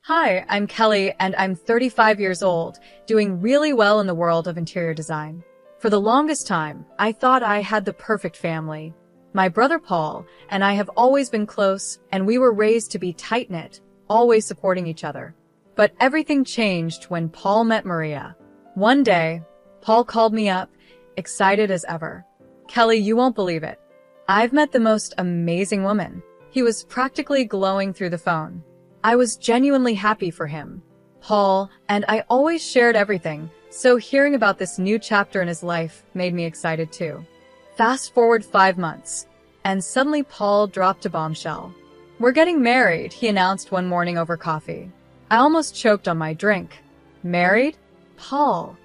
Hi, I'm Kelly and I'm 35 years old, doing really well in the world of interior design. For the longest time, I thought I had the perfect family. My brother Paul and I have always been close, and we were raised to be tight-knit, always supporting each other. But everything changed when Paul met Maria. One day, Paul called me up, excited as ever. Kelly, you won't believe it. I've met the most amazing woman. He was practically glowing through the phone. I was genuinely happy for him. Paul and I always shared everything, so hearing about this new chapter in his life made me excited too. Fast forward 5 months, and suddenly Paul dropped a bombshell. We're getting married, he announced one morning over coffee. I almost choked on my drink. Married? Paul,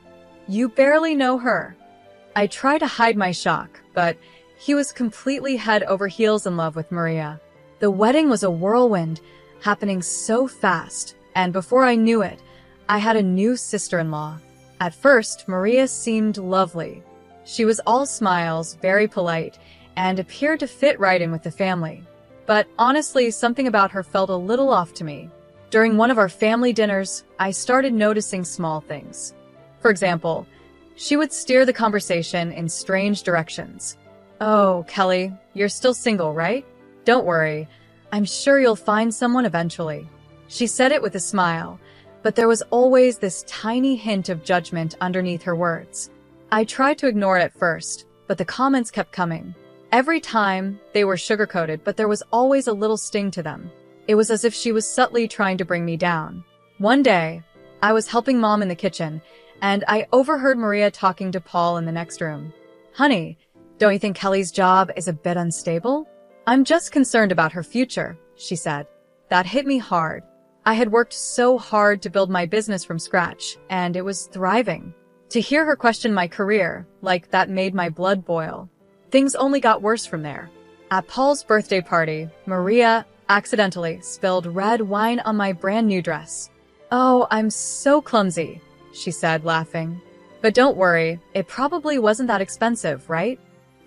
you barely know her. I tried to hide my shock, but he was completely head over heels in love with Maria. The wedding was a whirlwind, happening so fast, and before I knew it, I had a new sister-in-law. At first, Maria seemed lovely. She was all smiles, very polite, and appeared to fit right in with the family. But honestly, something about her felt a little off to me. During one of our family dinners, I started noticing small things. For example, she would steer the conversation in strange directions. "Oh, Kelly, you're still single, right? Don't worry. I'm sure you'll find someone eventually." She said it with a smile, but there was always this tiny hint of judgment underneath her words. I tried to ignore it at first, but the comments kept coming. Every time, they were sugar-coated, but there was always a little sting to them. It was as if she was subtly trying to bring me down. One day, I was helping Mom in the kitchen, and I overheard Maria talking to Paul in the next room. "Honey, don't you think Kelly's job is a bit unstable? I'm just concerned about her future," she said. That hit me hard. I had worked so hard to build my business from scratch, and it was thriving. To hear her question my career, like that made my blood boil. Things only got worse from there. At Paul's birthday party, Maria accidentally spilled red wine on my brand new dress. "Oh, I'm so clumsy," she said, laughing. "But don't worry, it probably wasn't that expensive, right?"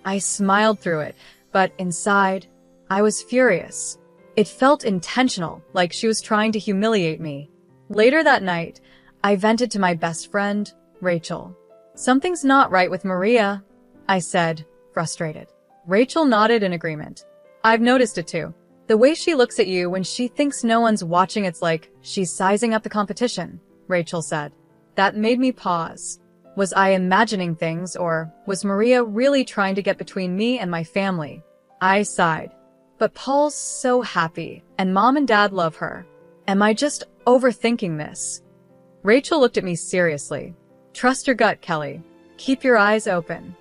I smiled through it, but inside, I was furious. It felt intentional, like she was trying to humiliate me. Later that night, I vented to my best friend, Rachel. "Something's not right with Maria," I said, frustrated. Rachel nodded in agreement. "I've noticed it too. The way she looks at you when she thinks no one's watching, it's like she's sizing up the competition," Rachel said. That made me pause. Was I imagining things, or was Maria really trying to get between me and my family? I sighed. But Paul's so happy, and Mom and Dad love her. Am I just overthinking this? Rachel looked at me seriously. "Trust your gut, Kelly. Keep your eyes open."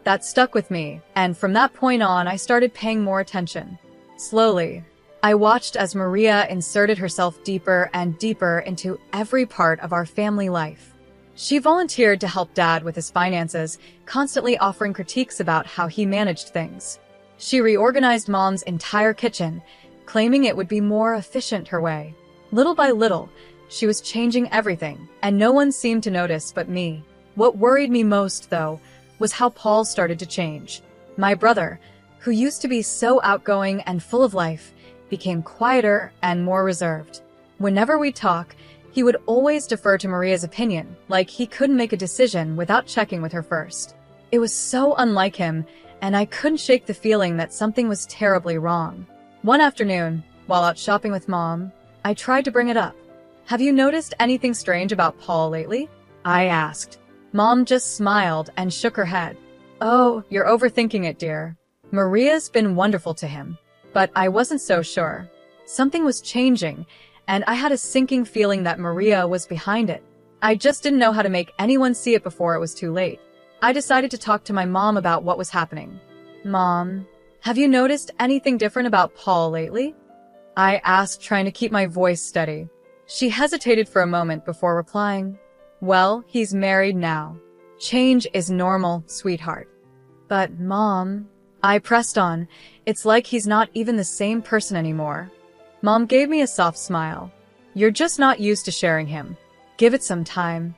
That stuck with me, and from that point on, I started paying more attention. Slowly, I watched as Maria inserted herself deeper and deeper into every part of our family life. She volunteered to help Dad with his finances, constantly offering critiques about how he managed things. She reorganized Mom's entire kitchen, claiming it would be more efficient her way. Little by little, she was changing everything, and no one seemed to notice but me. What worried me most, though, was how Paul started to change. My brother, who used to be so outgoing and full of life, became quieter and more reserved. Whenever we'd talk, he would always defer to Maria's opinion, like he couldn't make a decision without checking with her first. It was so unlike him, and I couldn't shake the feeling that something was terribly wrong. One afternoon, while out shopping with Mom, I tried to bring it up. "Have you noticed anything strange about Paul lately?" I asked. Mom just smiled and shook her head. "Oh, you're overthinking it, dear. Maria's been wonderful to him." But I wasn't so sure. Something was changing, and I had a sinking feeling that Maria was behind it. I just didn't know how to make anyone see it before it was too late. I decided to talk to my mom about what was happening. "Mom, have you noticed anything different about Paul lately?" I asked, trying to keep my voice steady. She hesitated for a moment before replying, "Well, he's married now. Change is normal, sweetheart." "But, Mom," I pressed on, "it's like he's not even the same person anymore." Mom gave me a soft smile. "You're just not used to sharing him. Give it some time."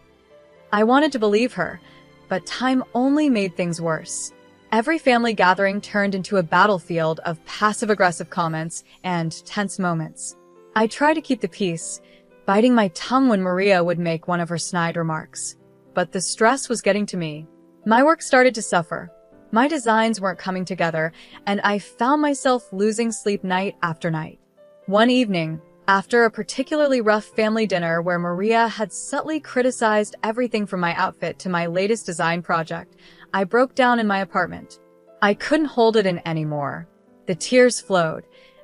I wanted to believe her, but time only made things worse. Every family gathering turned into a battlefield of passive-aggressive comments and tense moments. I tried to keep the peace, biting my tongue when Maria would make one of her snide remarks. But the stress was getting to me. My work started to suffer. My designs weren't coming together, and I found myself losing sleep night after night. One evening, after a particularly rough family dinner where Maria had subtly criticized everything from my outfit to my latest design project, I broke down in my apartment. I couldn't hold it in anymore. The tears flowed,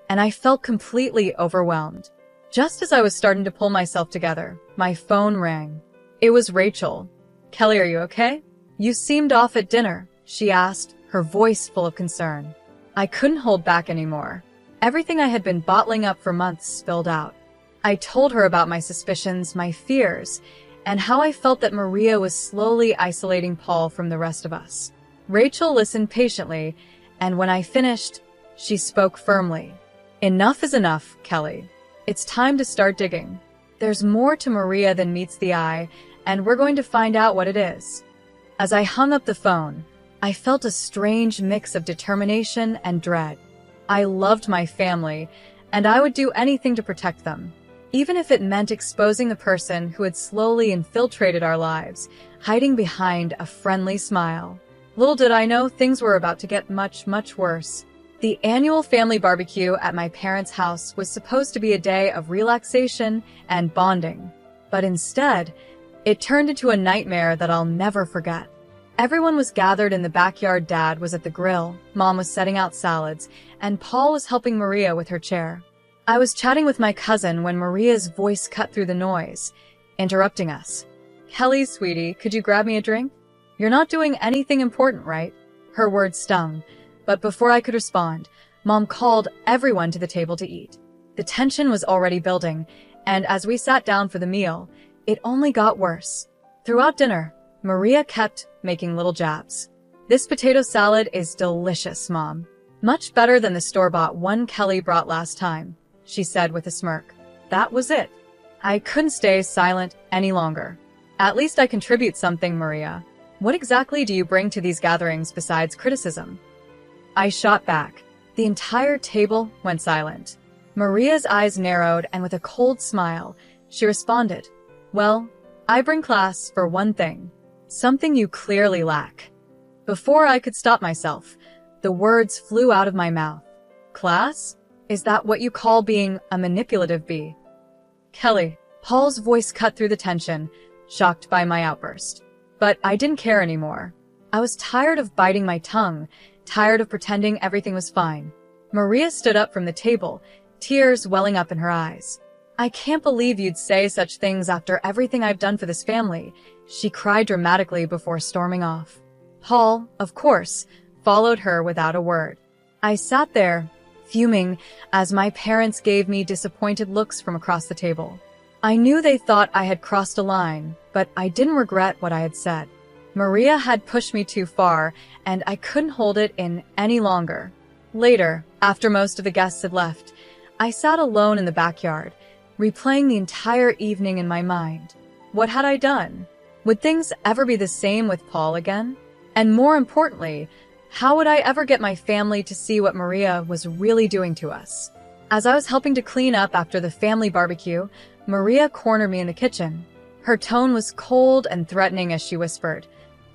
and I felt completely overwhelmed. Just as I was starting to pull myself together, my phone rang. It was Rachel. "Kelly, are you okay? You seemed off at dinner," she asked, her voice full of concern. I couldn't hold back anymore. Everything I had been bottling up for months spilled out. I told her about my suspicions, my fears, and how I felt that Maria was slowly isolating Paul from the rest of us. Rachel listened patiently, and when I finished, she spoke firmly. "Enough is enough, Kelly. It's time to start digging. There's more to Maria than meets the eye, and we're going to find out what it is." As I hung up the phone, I felt a strange mix of determination and dread. I loved my family, and I would do anything to protect them, even if it meant exposing the person who had slowly infiltrated our lives, hiding behind a friendly smile. Little did I know things were about to get much, much worse. The annual family barbecue at my parents' house was supposed to be a day of relaxation and bonding, but instead, it turned into a nightmare that I'll never forget. Everyone was gathered in the backyard. Dad was at the grill, Mom was setting out salads, and Paul was helping Maria with her chair. I was chatting with my cousin when Maria's voice cut through the noise, interrupting us. "Kelly, sweetie, could you grab me a drink? You're not doing anything important, right?" Her words stung, but before I could respond, Mom called everyone to the table to eat. The tension was already building, and as we sat down for the meal, it only got worse. Throughout dinner, Maria kept making little jabs. "This potato salad is delicious, Mom. Much better than the store-bought one Kelly brought last time," she said with a smirk. That was it. I couldn't stay silent any longer. "At least I contribute something, Maria. What exactly do you bring to these gatherings besides criticism?" I shot back. The entire table went silent. Maria's eyes narrowed, and with a cold smile, she responded, "Well, I bring class for one thing. Something you clearly lack." Before I could stop myself, the words flew out of my mouth. "Class? Is that what you call being a manipulative bee?" "Kelly," Paul's voice cut through the tension, shocked by my outburst. But I didn't care anymore. I was tired of biting my tongue, tired of pretending everything was fine. Maria stood up from the table, tears welling up in her eyes. "I can't believe you'd say such things after everything I've done for this family," she cried dramatically before storming off. Paul, of course, followed her without a word. I sat there, fuming, as my parents gave me disappointed looks from across the table. I knew they thought I had crossed a line, but I didn't regret what I had said. Maria had pushed me too far, and I couldn't hold it in any longer. Later, after most of the guests had left, I sat alone in the backyard, replaying the entire evening in my mind. What had I done? Would things ever be the same with Paul again? And more importantly, how would I ever get my family to see what Maria was really doing to us? As I was helping to clean up after the family barbecue, Maria cornered me in the kitchen. Her tone was cold and threatening as she whispered,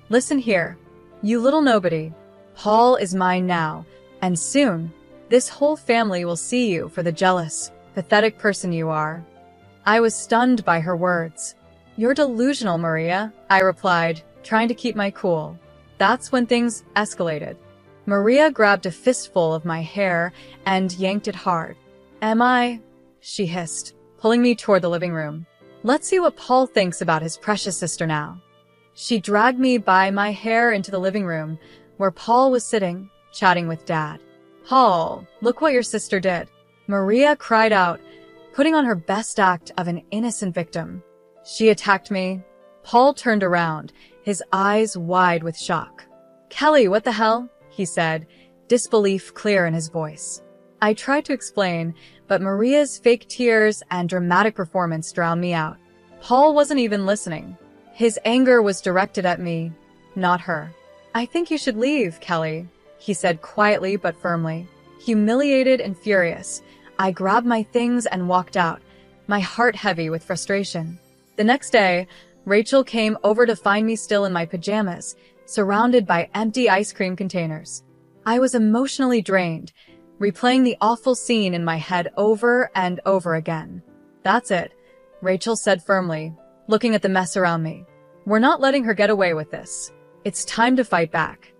"Listen here, you little nobody. Paul is mine now, and soon, this whole family will see you for the jealous, pathetic person you are." I was stunned by her words. "You're delusional, Maria," I replied, trying to keep my cool. That's when things escalated. Maria grabbed a fistful of my hair and yanked it hard. "Am I?" she hissed, pulling me toward the living room. "Let's see what Paul thinks about his precious sister now." She dragged me by my hair into the living room, where Paul was sitting, chatting with Dad. "Paul, look what your sister did," Maria cried out, putting on her best act of an innocent victim. "She attacked me." Paul turned around, his eyes wide with shock. "Kelly, what the hell?" he said, disbelief clear in his voice. I tried to explain, but Maria's fake tears and dramatic performance drowned me out. Paul wasn't even listening. His anger was directed at me, not her. "I think you should leave, Kelly," he said quietly but firmly. Humiliated and furious, I grabbed my things and walked out, my heart heavy with frustration. The next day, Rachel came over to find me still in my pajamas, surrounded by empty ice cream containers. I was emotionally drained, replaying the awful scene in my head over and over again. "That's it," Rachel said firmly, looking at the mess around me. "We're not letting her get away with this. It's time to fight back."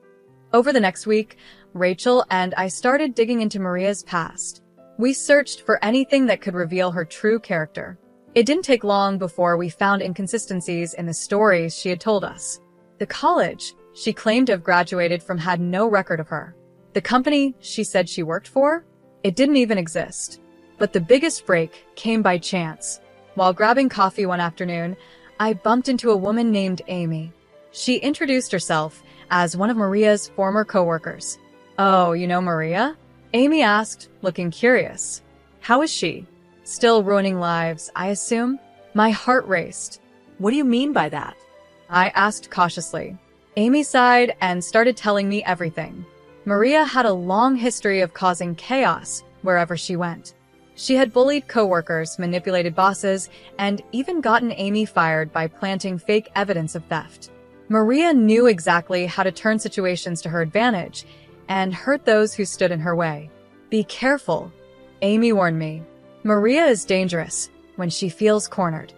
Over the next week, Rachel and I started digging into Maria's past. We searched for anything that could reveal her true character. It didn't take long before we found inconsistencies in the stories she had told us. The college she claimed to have graduated from had no record of her. The company she said she worked for? It didn't even exist. But the biggest break came by chance. While grabbing coffee one afternoon, I bumped into a woman named Amy. She introduced herself as one of Maria's former coworkers. "Oh, you know Maria?" Amy asked, looking curious. "How is she?" "Still ruining lives, I assume?" My heart raced. What do you mean by that? I asked cautiously. Amy sighed and started telling me everything. Maria had a long history of causing chaos wherever she went. She had bullied coworkers, manipulated bosses, and even gotten Amy fired by planting fake evidence of theft. Maria knew exactly how to turn situations to her advantage and hurt those who stood in her way. "Be careful," Amy warned me. "Maria is dangerous when she feels cornered."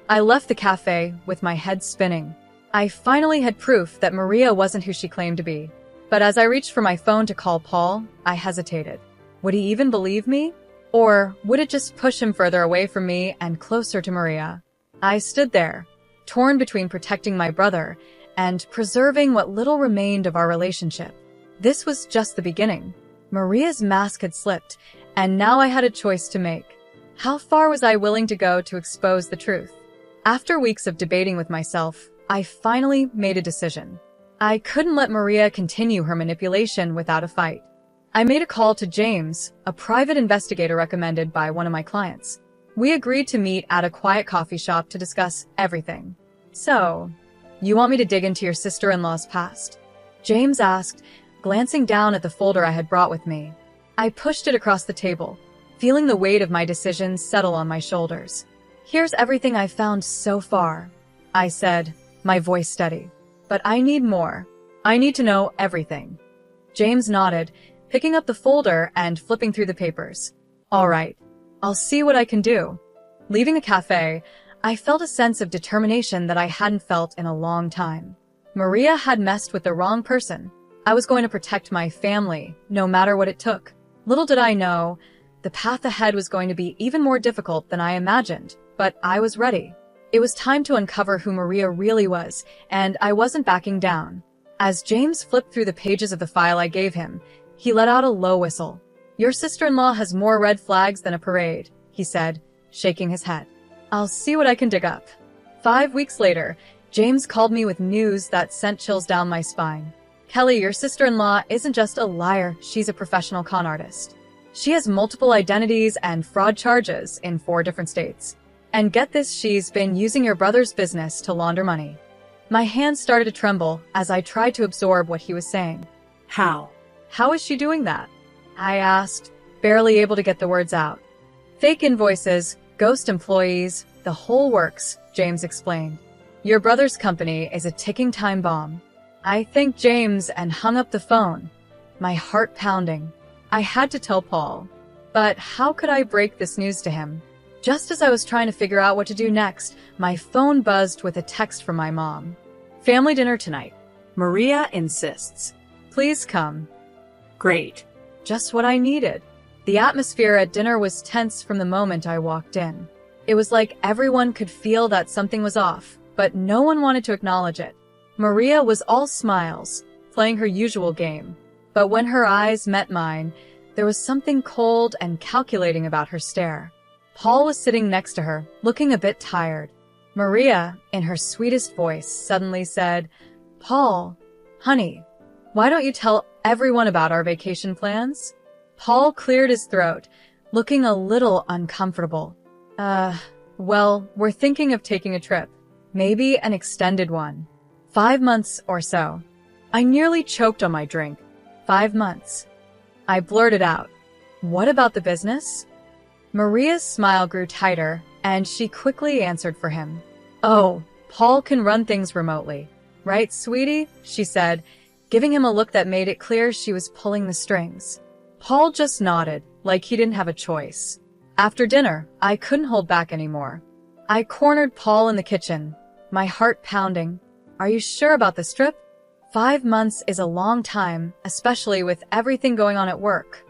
I left the cafe with my head spinning. I finally had proof that Maria wasn't who she claimed to be. But as I reached for my phone to call Paul, I hesitated. Would he even believe me? Or would it just push him further away from me and closer to Maria? I stood there, torn between protecting my brother and preserving what little remained of our relationship. This was just the beginning. Maria's mask had slipped, and now I had a choice to make. How far was I willing to go to expose the truth? After weeks of debating with myself, I finally made a decision. I couldn't let Maria continue her manipulation without a fight. I made a call to James, a private investigator recommended by one of my clients. We agreed to meet at a quiet coffee shop to discuss everything. "So, you want me to dig into your sister-in-law's past?" James asked, glancing down at the folder I had brought with me. I pushed it across the table, feeling the weight of my decisions settle on my shoulders. "Here's everything I've found so far," I said, my voice steady. "But I need more. I need to know everything." James nodded, picking up the folder and flipping through the papers. "All right, I'll see what I can do." Leaving the cafe, I felt a sense of determination that I hadn't felt in a long time. Maria had messed with the wrong person. I was going to protect my family, no matter what it took. Little did I know, the path ahead was going to be even more difficult than I imagined, but I was ready. It was time to uncover who Maria really was, and I wasn't backing down. As James flipped through the pages of the file I gave him, he let out a low whistle. "Your sister-in-law has more red flags than a parade," he said, shaking his head. "I'll see what I can dig up." 5 weeks later, James called me with news that sent chills down my spine. "Kelly, your sister-in-law isn't just a liar, she's a professional con artist. She has multiple identities and fraud charges in 4 different states. And get this, she's been using your brother's business to launder money." My hands started to tremble as I tried to absorb what he was saying. How? "How is she doing that?" I asked, barely able to get the words out. "Fake invoices, ghost employees, the whole works," James explained. "Your brother's company is a ticking time bomb." I thanked James and hung up the phone, my heart pounding. I had to tell Paul. But how could I break this news to him? Just as I was trying to figure out what to do next, my phone buzzed with a text from my mom. "Family dinner tonight. Maria insists." Please come." Great. Just what I needed. The atmosphere at dinner was tense from the moment I walked in. It was like everyone could feel that something was off, but no one wanted to acknowledge it. Maria was all smiles, playing her usual game. But when her eyes met mine, there was something cold and calculating about her stare. Paul was sitting next to her, looking a bit tired. Maria, in her sweetest voice, suddenly said, "Paul, honey, why don't you tell everyone about our vacation plans?" Paul cleared his throat, looking a little uncomfortable. Well, we're thinking of taking a trip. Maybe an extended one. 5 months or so." I nearly choked on my drink. 5 months. I blurted out, "What about the business?" Maria's smile grew tighter, and she quickly answered for him. "Oh, Paul can run things remotely. Right, sweetie?" she said, giving him a look that made it clear she was pulling the strings. Paul just nodded, like he didn't have a choice. After dinner, I couldn't hold back anymore. I cornered Paul in the kitchen, my heart pounding. "Are you sure about this trip? 5 months is a long time, especially with everything going on at work."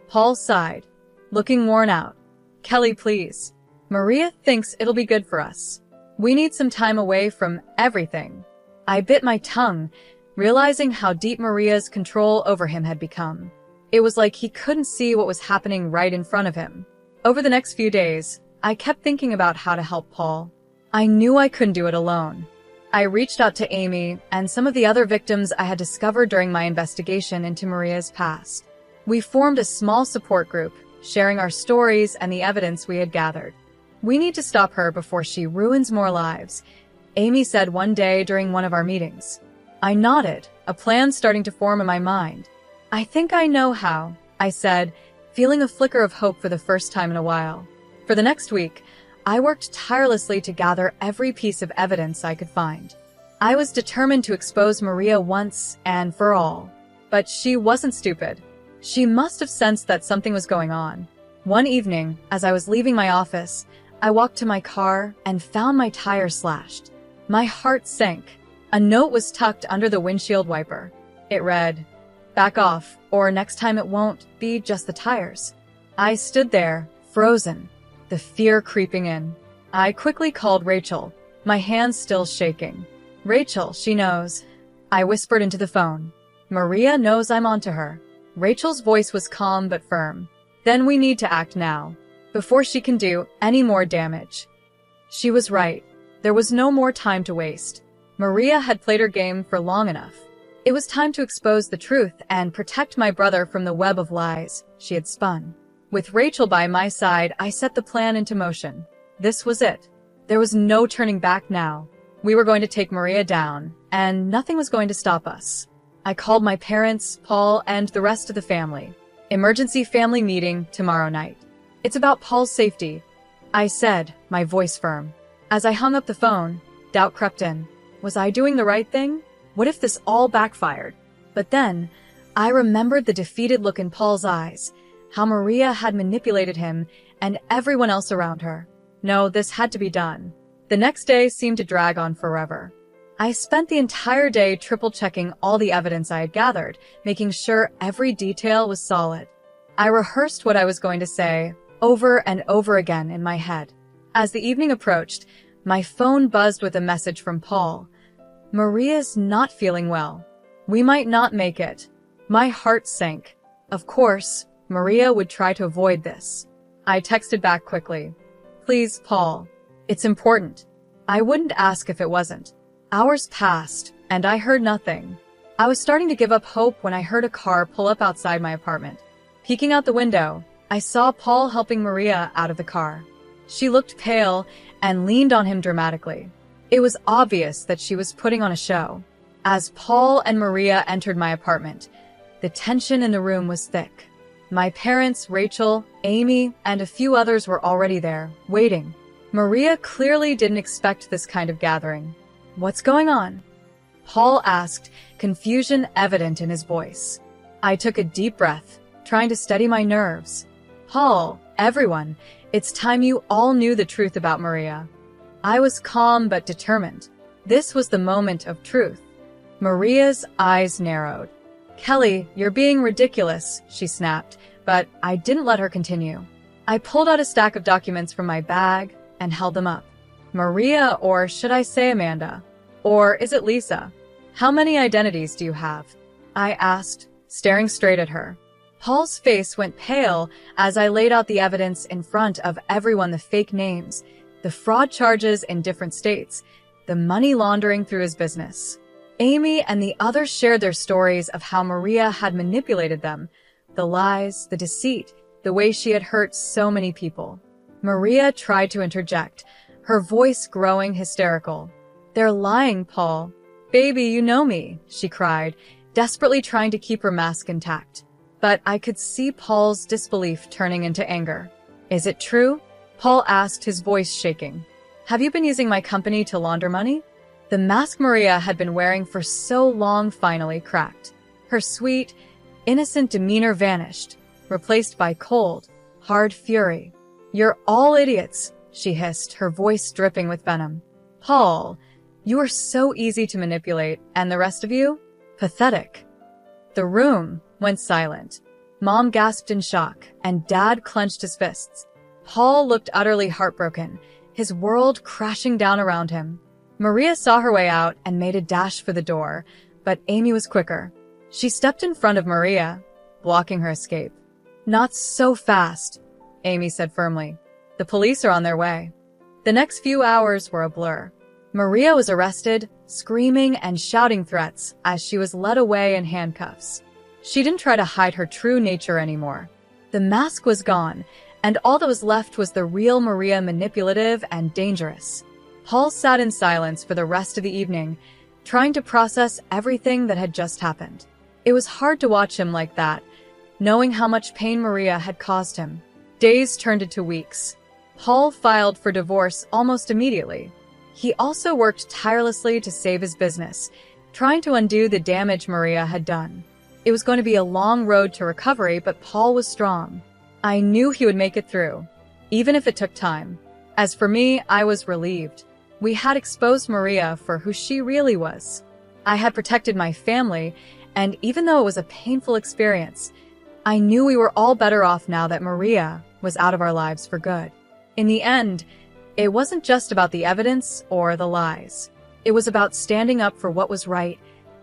Paul sighed, looking worn out. "Kelly, please. Maria thinks it'll be good for us. We need some time away from everything." I bit my tongue, realizing how deep Maria's control over him had become. It was like he couldn't see what was happening right in front of him. Over the next few days, I kept thinking about how to help Paul. I knew I couldn't do it alone. I reached out to Amy and some of the other victims I had discovered during my investigation into Maria's past. We formed a small support group, sharing our stories and the evidence we had gathered. "We need to stop her before she ruins more lives," Amy said one day during one of our meetings. I nodded, a plan starting to form in my mind. "I think I know how," I said, feeling a flicker of hope for the first time in a while. For the next week, I worked tirelessly to gather every piece of evidence I could find. I was determined to expose Maria once and for all. But she wasn't stupid. She must have sensed that something was going on. One evening, as I was leaving my office, I walked to my car and found my tire slashed. My heart sank. A note was tucked under the windshield wiper. It read, "Back off, or next time it won't be just the tires." I stood there, frozen, the fear creeping in. I quickly called Rachel, my hands still shaking. "Rachel, she knows," I whispered into the phone. "Maria knows I'm onto her." Rachel's voice was calm but firm. "Then we need to act now, before she can do any more damage." She was right. There was no more time to waste. Maria had played her game for long enough. It was time to expose the truth and protect my brother from the web of lies she had spun. With Rachel by my side, I set the plan into motion. This was it. There was no turning back now. We were going to take Maria down, and nothing was going to stop us. I called my parents, Paul, and the rest of the family. "Emergency family meeting tomorrow night. It's about Paul's safety," I said, my voice firm. As I hung up the phone, doubt crept in. Was I doing the right thing? What if this all backfired? But then, I remembered the defeated look in Paul's eyes, how Maria had manipulated him and everyone else around her. No, this had to be done. The next day seemed to drag on forever. I spent the entire day triple-checking all the evidence I had gathered, making sure every detail was solid. I rehearsed what I was going to say over and over again in my head. As the evening approached, my phone buzzed with a message from Paul. "Maria's not feeling well. We might not make it." My heart sank. Of course, Maria would try to avoid this. I texted back quickly. "Please, Paul. It's important." I wouldn't ask if it wasn't. Hours passed, and I heard nothing. I was starting to give up hope when I heard a car pull up outside my apartment. Peeking out the window, I saw Paul helping Maria out of the car. She looked pale and leaned on him dramatically. It was obvious that she was putting on a show. As Paul and Maria entered my apartment, the tension in the room was thick. My parents, Rachel, Amy, and a few others were already there, waiting. Maria clearly didn't expect this kind of gathering. "What's going on?" Paul asked, confusion evident in his voice. I took a deep breath, trying to steady my nerves. "Paul, everyone, it's time you all knew the truth about Maria." I was calm but determined. This was the moment of truth. Maria's eyes narrowed. "Kelly, you're being ridiculous," she snapped, but I didn't let her continue. I pulled out a stack of documents from my bag and held them up. "Maria, or should I say Amanda? Or is it Lisa? How many identities do you have?" I asked, staring straight at her. Paul's face went pale as I laid out the evidence in front of everyone, the fake names, the fraud charges in different states, the money laundering through his business. Amy and the others shared their stories of how Maria had manipulated them, the lies, the deceit, the way she had hurt so many people. Maria tried to interject, her voice growing hysterical. "They're lying, Paul. Baby, you know me," she cried, desperately trying to keep her mask intact. But I could see Paul's disbelief turning into anger. "Is it true?" Paul asked, his voice shaking. Have you been using my company to launder money? The mask Maria had been wearing for so long finally cracked. Her sweet, innocent demeanor vanished, replaced by cold, hard fury. You're all idiots, she hissed, her voice dripping with venom. Paul, you are so easy to manipulate, and the rest of you? Pathetic. The room went silent. Mom gasped in shock, and Dad clenched his fists. Paul looked utterly heartbroken, his world crashing down around him. Maria saw her way out and made a dash for the door, but Amy was quicker. She stepped in front of Maria, blocking her escape. Not so fast, Amy said firmly. The police are on their way. The next few hours were a blur. Maria was arrested, screaming and shouting threats as she was led away in handcuffs. She didn't try to hide her true nature anymore. The mask was gone, and all that was left was the real Maria, manipulative and dangerous. Paul sat in silence for the rest of the evening, trying to process everything that had just happened. It was hard to watch him like that, knowing how much pain Maria had caused him. Days turned into weeks. Paul filed for divorce almost immediately. He also worked tirelessly to save his business, trying to undo the damage Maria had done. It was going to be a long road to recovery, but Paul was strong. I knew he would make it through, even if it took time. As for me, I was relieved. We had exposed Maria for who she really was. I had protected my family, and even though it was a painful experience, I knew we were all better off now that Maria was out of our lives for good. In the end, it wasn't just about the evidence or the lies. It was about standing up for what was right,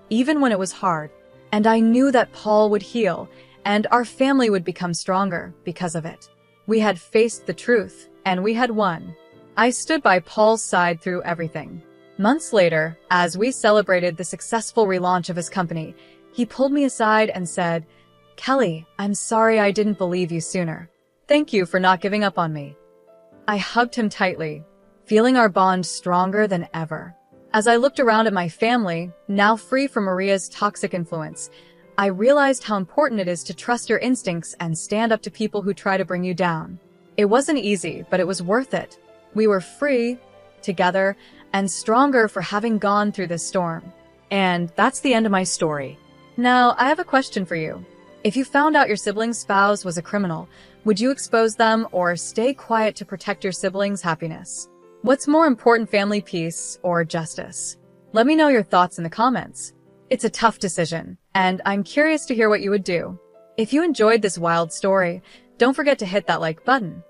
even when it was hard. And I knew that Paul would heal, and our family would become stronger because of it. We had faced the truth, and we had won. I stood by Paul's side through everything. Months later, as we celebrated the successful relaunch of his company, he pulled me aside and said, "Kelly, I'm sorry I didn't believe you sooner. Thank you for not giving up on me." I hugged him tightly, feeling our bond stronger than ever. As I looked around at my family, now free from Maria's toxic influence, I realized how important it is to trust your instincts and stand up to people who try to bring you down. It wasn't easy, but it was worth it. We were free, together, and stronger for having gone through this storm. And that's the end of my story. Now, I have a question for you. If you found out your sibling's spouse was a criminal, would you expose them or stay quiet to protect your sibling's happiness? What's more important, family peace or justice? Let me know your thoughts in the comments. It's a tough decision, and I'm curious to hear what you would do. If you enjoyed this wild story, don't forget to hit that like button.